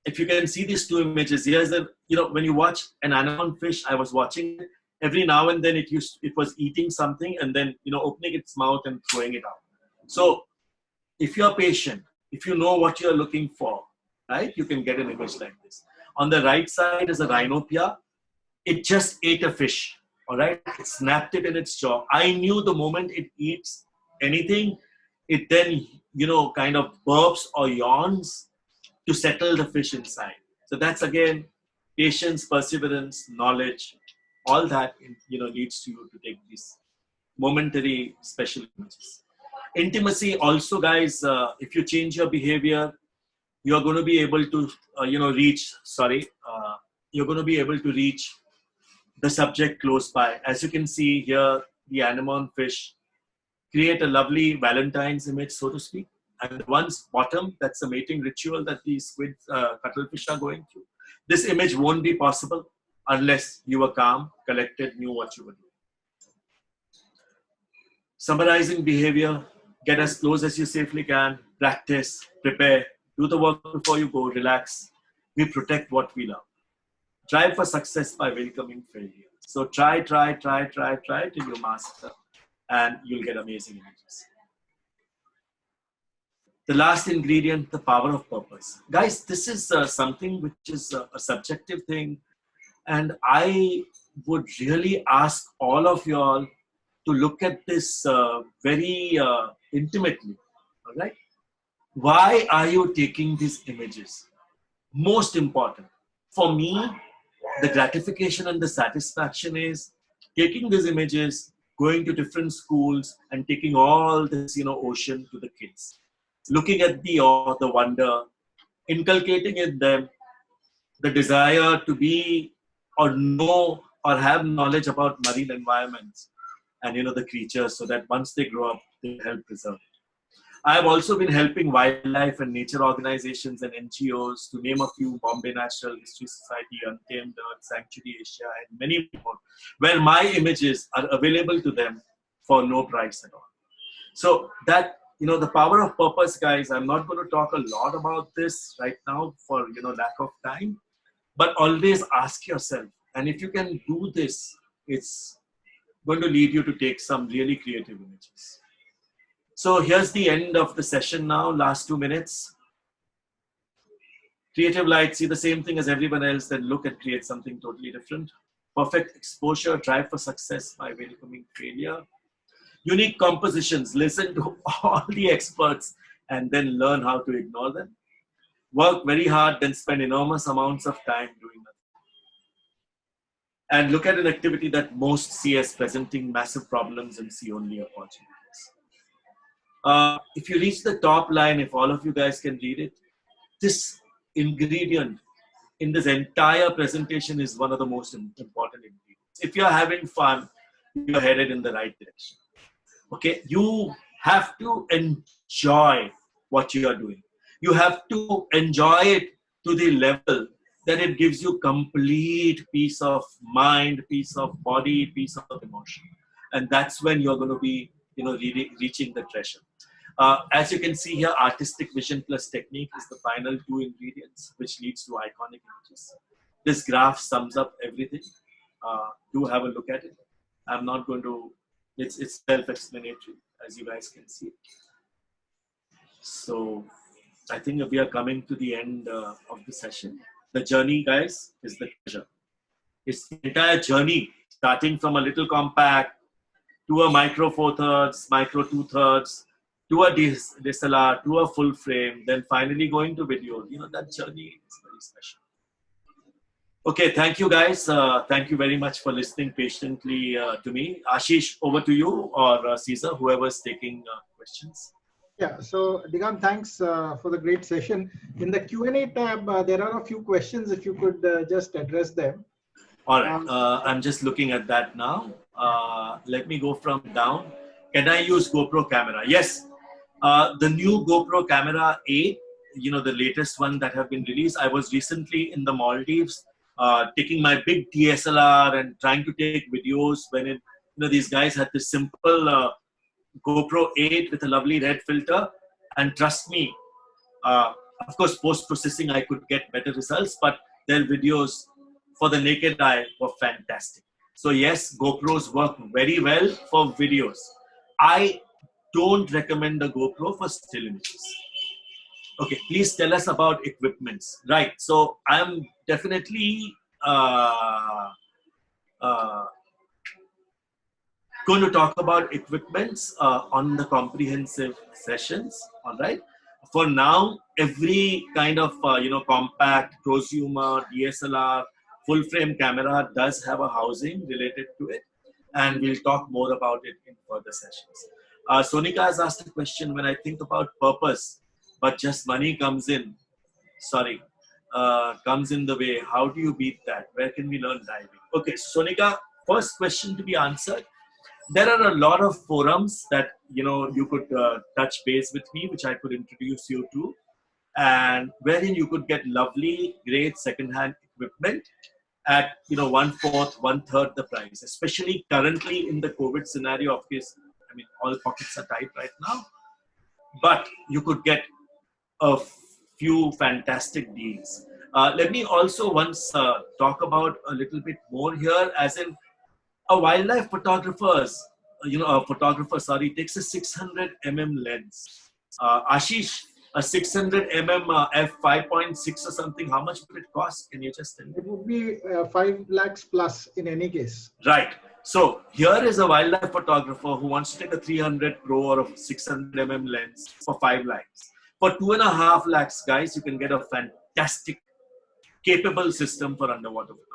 Speaker 1: If you can see these 2 images, here's when you watch an anemone fish, I was watching it, every now and then it was eating something and then, opening its mouth and throwing it out. So if you're patient, if you know what you're looking for, right, you can get an image like this. On the right side is a rhinopia. It just ate a fish. All right, it snapped it in its jaw. I knew the moment it eats anything, it then, kind of burps or yawns to settle the fish inside. So that's again, patience, perseverance, knowledge, all that, leads to you to take these momentary special images. Intimacy also, guys, if you change your behavior, you're going to be able to, you're going to be able to reach the subject close by. As you can see here, the anemone fish create a lovely Valentine's image, so to speak. And the one's bottom, that's the mating ritual that these squid cuttlefish are going through. This image won't be possible unless you were calm, collected, knew what you were doing. Summarizing behavior, get as close as you safely can, practice, prepare, do the work before you go, relax. We protect what we love. Strive for success by welcoming failure. So try till you master, and you'll get amazing images. The last ingredient, the power of purpose. Guys, this is something which is a subjective thing, and I would really ask all of y'all to look at this very intimately. All right? Why are you taking these images? Most important. For me, the gratification and the satisfaction is taking these images, going to different schools and taking all this, ocean to the kids. Looking at the awe, the wonder, inculcating in them the desire to be or know or have knowledge about marine environments and, the creatures, so that once they grow up, they help preserve it. I've also been helping wildlife and nature organizations and NGOs, to name a few: Bombay Natural History Society, Untamed Earth, Sanctuary Asia, and many more, where my images are available to them for no price at all. So that, the power of purpose, guys, I'm not going to talk a lot about this right now for, lack of time, but always ask yourself, and if you can do this, it's going to lead you to take some really creative images. So here's the end of the session now, last 2 minutes. Creative light, see the same thing as everyone else, then look and create something totally different. Perfect exposure, drive for success by welcoming failure. Unique compositions, listen to all the experts and then learn how to ignore them. Work very hard, then spend enormous amounts of time doing nothing. and look at an activity that most see as presenting massive problems and see only opportunities. If you reach the top line, if all of you guys can read it, this ingredient in this entire presentation is one of the most important ingredients. If you're having fun, you're headed in the right direction. Okay, you have to enjoy what you are doing. You have to enjoy it to the level that it gives you complete peace of mind, peace of body, peace of emotion, and that's when you're going to be, really reaching the treasure. As you can see here, artistic vision plus technique is the final two ingredients, which leads to iconic images. This graph sums up everything. Do have a look at it. I'm not going to, it's self-explanatory, as you guys can see. So I think we are coming to the end of the session. The journey, guys, is the treasure. It's the entire journey, starting from a little compact to a micro 4/3, micro 2/3, to a DSLR, to a full frame, then finally going to video. That journey is very special. Okay, thank you guys. Thank you very much for listening patiently to me. Ashish, over to you, or Caesar, whoever's taking questions.
Speaker 2: Yeah, so Digant, thanks for the great session. In the Q&A tab, there are a few questions, if you could just address them.
Speaker 1: All right, I'm just looking at that now. Let me go from down. Can I use GoPro camera? Yes, the new GoPro camera 8, the latest one that have been released. I was recently in the Maldives, taking my big DSLR and trying to take videos when these guys had this simple GoPro 8 with a lovely red filter, and trust me, of course, post-processing I could get better results, but their videos for the naked eye were fantastic. So yes, GoPros work very well for videos. I don't recommend the GoPro for still images. Okay, please tell us about equipments. Right, so I'm definitely going to talk about equipments on the comprehensive sessions. All right. For now, every kind of compact, prosumer, DSLR, full frame camera does have a housing related to it, and we'll talk more about it in further sessions. Sonika has asked a question: when I think about purpose, but just money comes in. Comes in the way. How do you beat that? Where can we learn diving? Okay, so Sonika, first question to be answered. There are a lot of forums that you could touch base with me, which I could introduce you to, and wherein you could get lovely, great second-hand equipment at 1/4, 1/3 the price. Especially currently in the COVID scenario, of course, I mean, all pockets are tight right now, but you could get a few fantastic deals. Let me also once talk about a little bit more here, as in a wildlife photographer, takes a 600 mm lens. Ashish, a 600 mm f5.6 or something, how much would it cost? Can you just tell me?
Speaker 2: It would be 5 lakhs plus in any case.
Speaker 1: Right. So here is a wildlife photographer who wants to take a 300 Pro or a 600 mm lens for 5 lakhs. For 2.5 lakhs, guys, you can get a fantastic, capable system for underwater photography.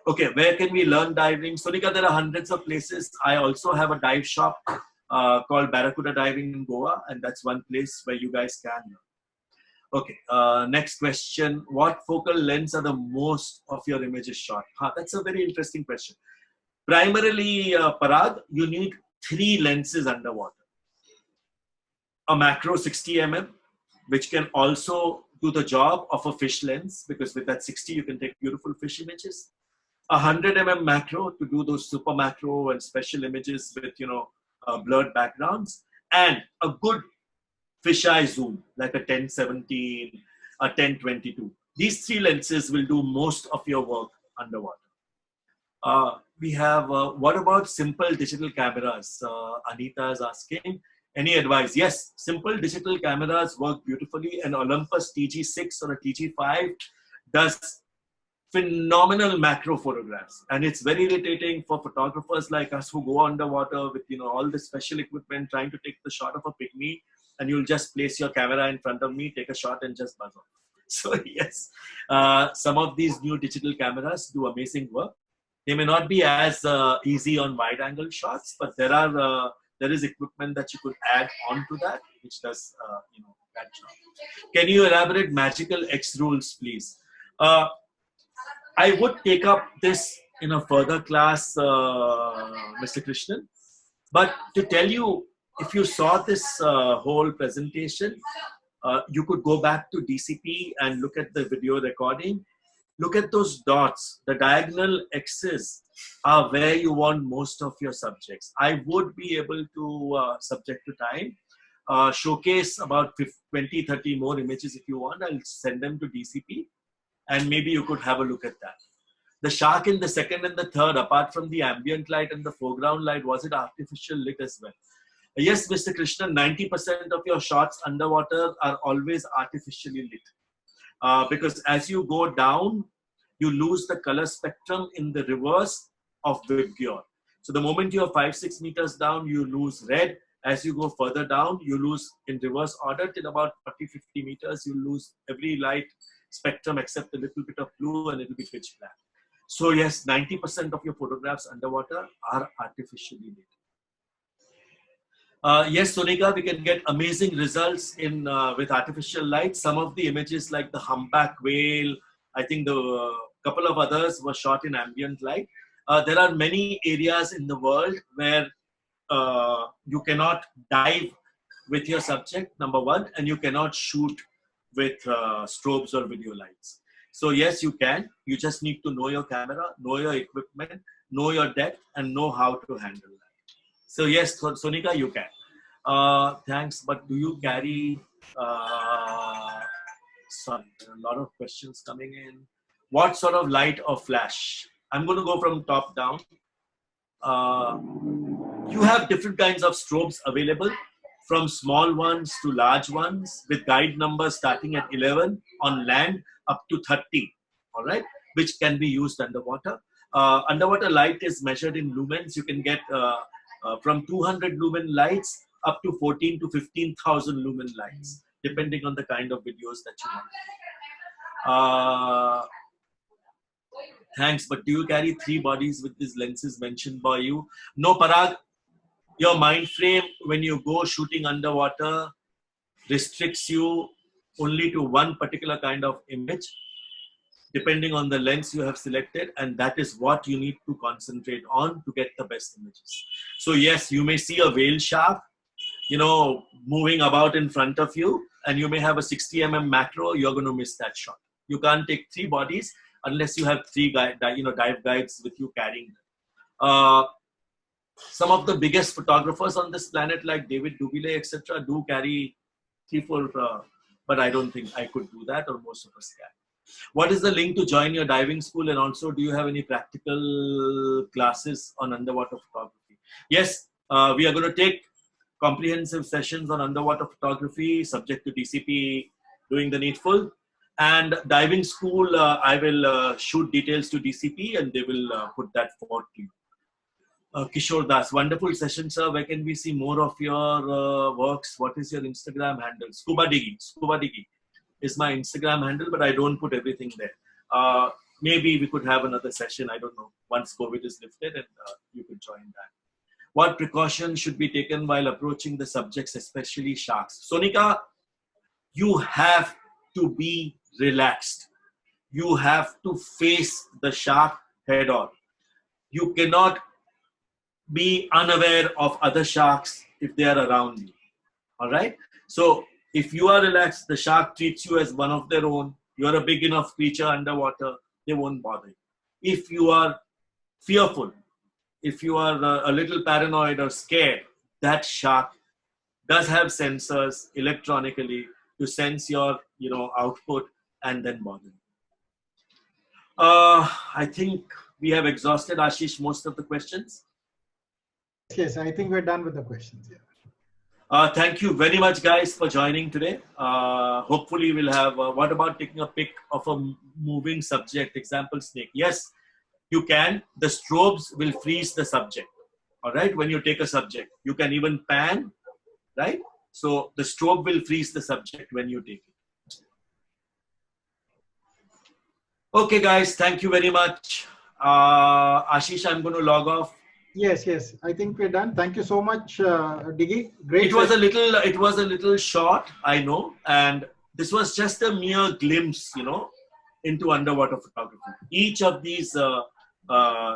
Speaker 1: Okay, where can we learn diving? Sonika, there are hundreds of places. I also have a dive shop called Barracuda Diving in Goa, and that's one place where you guys can learn. Okay, next question. What focal lengths are the most of your images shot? That's a very interesting question. Primarily, Parag, you need 3 lenses underwater. A macro 60 mm, which can also do the job of a fish lens, because with that 60, you can take beautiful fish images. 100 mm macro to do those super macro and special images with, blurred backgrounds, and a good fisheye zoom, like a 10-17, a 10-22. These 3 lenses will do most of your work underwater. We have, what about simple digital cameras? Anita is asking, any advice? Yes, simple digital cameras work beautifully. An Olympus TG6 or a TG5 does phenomenal macro photographs, and it's very irritating for photographers like us who go underwater with all the special equipment trying to take the shot of a pygmy, and you'll just place your camera in front of me, take a shot, and just buzz off. So yes, some of these new digital cameras do amazing work. They may not be as easy on wide angle shots, but there is equipment that you could add on to that, which does that job. Can you elaborate magical X rules, please? I would take up this in a further class, Mr. Krishnan. But to tell you, if you saw this whole presentation, you could go back to DCP and look at the video recording. Look at those dots. The diagonal X's are where you want most of your subjects. I would be able to, subject to time, showcase about 20, 30 more images if you want. I'll send them to DCP and maybe you could have a look at that. The shark in the second and the third, apart from the ambient light and the foreground light, was it artificial lit as well? Yes, Mr. Krishnan, 90% of your shots underwater are always artificially lit. Because as you go down, you lose the color spectrum in the reverse of Vibgyor. So the moment you're 5-6 meters down, you lose red. As you go further down, you lose in reverse order till about 40-50 meters, you lose every light spectrum except a little bit of blue and it'll be pitch black. So yes, 90% of your photographs underwater are artificially lit. Yes, Sonika, we can get amazing results in with artificial light. Some of the images like the humpback whale, I think the couple of others were shot in ambient light. There are many areas in the world where you cannot dive with your subject, number one, and you cannot shoot with strobes or video lights. So yes, you can. You just need to know your camera, know your equipment, know your depth, and know how to handle that. So yes, Sonika, you can. Thanks, but do you carry, sorry, there are a lot of questions coming in. What sort of light or flash? I'm going to go from top down. You have different kinds of strobes available, from small ones to large ones, with guide numbers starting at 11 on land up to 30, all right, which can be used underwater. Underwater light is measured in lumens. You can get from 200 lumen lights up to 14 to 15,000 lumen lights, depending on the kind of videos that you want. Thanks, but do you carry 3 bodies with these lenses mentioned by you? No, Parag. Your mind frame when you go shooting underwater restricts you only to one particular kind of image, depending on the lens you have selected, and that is what you need to concentrate on to get the best images. So yes, you may see a whale shark, moving about in front of you, and you may have a 60 mm macro, you're going to miss that shot. You can't take 3 bodies unless you have 3 dive guides with you carrying them. Some of the biggest photographers on this planet, like David Dubile, etc., do carry 3-4, but I don't think I could do that, or most of us can. What is the link to join your diving school? And also, do you have any practical classes on underwater photography? Yes, we are going to take comprehensive sessions on underwater photography, subject to DCP doing the needful. And diving school, I will shoot details to DCP and they will put that forward to you. Kishore Das, wonderful session, sir. Where can we see more of your works? What is your Instagram handle? Scuba Diggy. Scuba Diggy is my Instagram handle, but I don't put everything there. Maybe we could have another session. I don't know. Once COVID is lifted, and you could join that. What precautions should be taken while approaching the subjects, especially sharks? Sonika, you have to be relaxed. You have to face the shark head on. You cannot be unaware of other sharks if they are around you. All right? So if you are relaxed, the shark treats you as one of their own. You're a big enough creature underwater, they won't bother you. If you are fearful, if you are a little paranoid or scared, that shark does have sensors electronically to sense your output and then bother you. I think we have exhausted, Ashish, most of the questions.
Speaker 2: Yes, I think we're done with the questions. Yeah.
Speaker 1: Thank you very much, guys, for joining today. Hopefully, we'll have. What about taking a pic of a moving subject, example snake? Yes, you can. The strobes will freeze the subject. All right, when you take a subject, you can even pan, right? So the strobe will freeze the subject when you take it. Okay, guys, thank you very much. Ashish, I'm going to log off.
Speaker 2: Yes, yes. I think we're done. Thank you so much, Diggy. Great.
Speaker 1: It was a little short, I know, and this was just a mere glimpse, into underwater photography. Each of these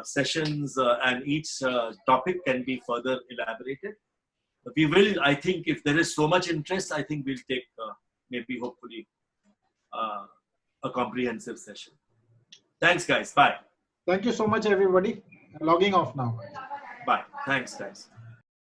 Speaker 1: sessions and each topic can be further elaborated. We will, I think, if there is so much interest, I think we'll take maybe, hopefully, a comprehensive session. Thanks, guys. Bye.
Speaker 2: Thank you so much, everybody. Logging off now.
Speaker 1: Bye. Thanks, guys.